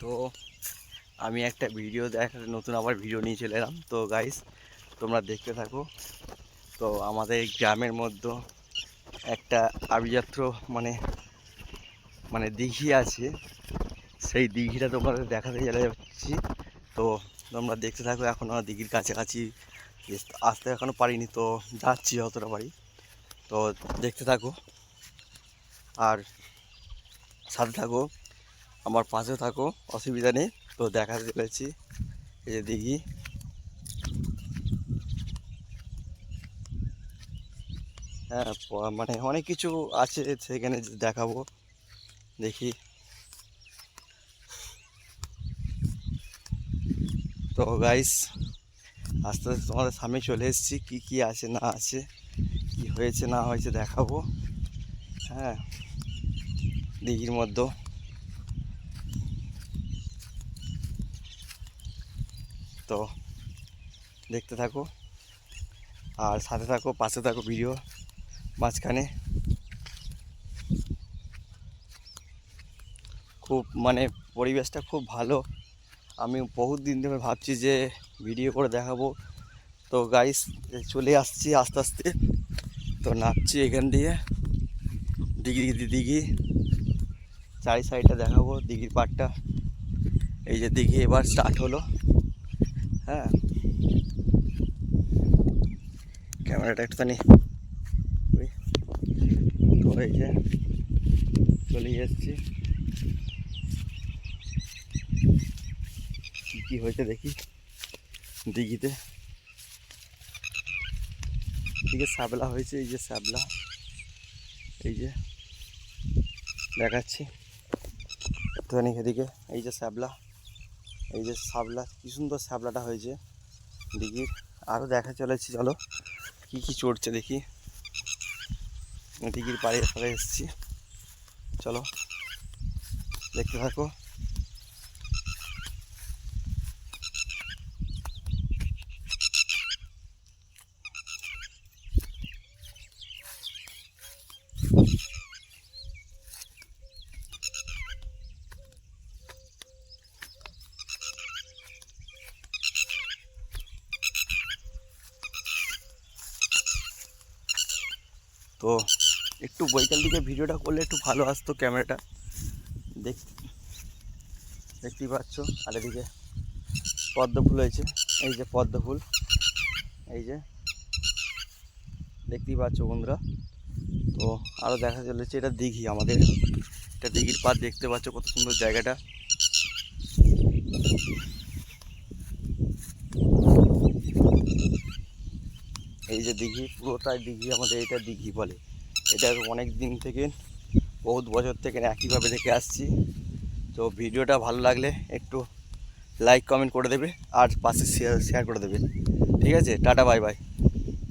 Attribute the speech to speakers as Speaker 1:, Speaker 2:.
Speaker 1: তো আমি একটা ভিডিও দেখার নতুন আবার ভিডিও নিয়ে চলে এলাম। তো গাইস তোমরা দেখতে থাকো। তো আমাদের গ্রামের মধ্যে একটা আভিজাত্য মানে মানে দিঘি আছে, সেই দিঘিটা তোমাদের দেখাতে চলে যাচ্ছি। তো তোমরা দেখতে থাকো। এখন আমার দিঘির কাছাকাছি আসতে এখনও পারিনি, তো যাচ্ছি যতটা পারি। তো দেখতে থাকো আর সাথে থাকো, আমার পাশে থাকো, অসুবিধা নেই। তো দেখাতে চলেছি এই যে দিঘি। হ্যাঁ, মানে অনেক কিছু আছে সেখানে দেখাবো। দেখি। তো গাইস আস্তে আস্তে তোমাদের সামনে চলে এসেছি, কি কি আছে না আছে, কি হয়েছে না হয়েছে দেখাবো। হ্যাঁ, দিঘির মধ্যে। তো দেখতে থাকো আর সাথে থাকো, পাশে থাকো ভিডিও মাঝখানে। খুব মানে পরিবেশটা খুব ভালো। আমি বহুত দিন ধরে ভাবছি যে ভিডিও করে দেখাবো। তো গাইস চলে আসছি আস্তে আস্তে। তো নামছি এখান দিয়ে দিঘি দিঘি চারি সাইডটা দেখাবো দিঘির পাড়টা। এই যে দিঘি এবার স্টার্ট হলো। হ্যাঁ, ক্যামেরাটা একটুখানি। তো এই যে চলে এসেছি। কী হয়েছে দেখি দিঘিতে। দিকে শ্যাবলা হয়েছে, এই যে শ্যাবলা, এই যে দেখাচ্ছি একটুখানি এদিকে। এই যে শ্যাবলা, এই যে শ্যাবলা, কী সুন্দর শ্যাবলাটা হয়েছে দিঘির। আরও দেখা চলেছি, চলো কী কী চড়ছে দেখি। দিঘির পাড়ে পাড়ে এসেছি, চলো দেখতে থাকো। তো একটু বৈকাল দিকে ভিডিওটা করলে একটু ভালো আসতো ক্যামেরাটা। দেখতেই পাচ্ছ। আর এদিকে পদ্ম ফুল হয়েছে, এই যে পদ্ম ফুল, এই যে দেখতেই পাচ্ছ বন্ধুরা। তো আরও দেখা চলেছে, এটা দিঘি আমাদের, এটা দিঘির পাড়। দেখতে পাচ্ছ কত সুন্দর জায়গাটা। এই যে দিঘি, পুরোটাই দিঘি আমাদের, এটা দিঘি বলে। এটা অনেক দিন থেকে, বহুত বছর থেকে একইভাবে দেখে আসছি। তো ভিডিওটা ভালো লাগলে একটু লাইক কমেন্ট করে দেবে আর পাশে শেয়ার করে দেবে। ঠিক আছে, টাটা বাই বাই।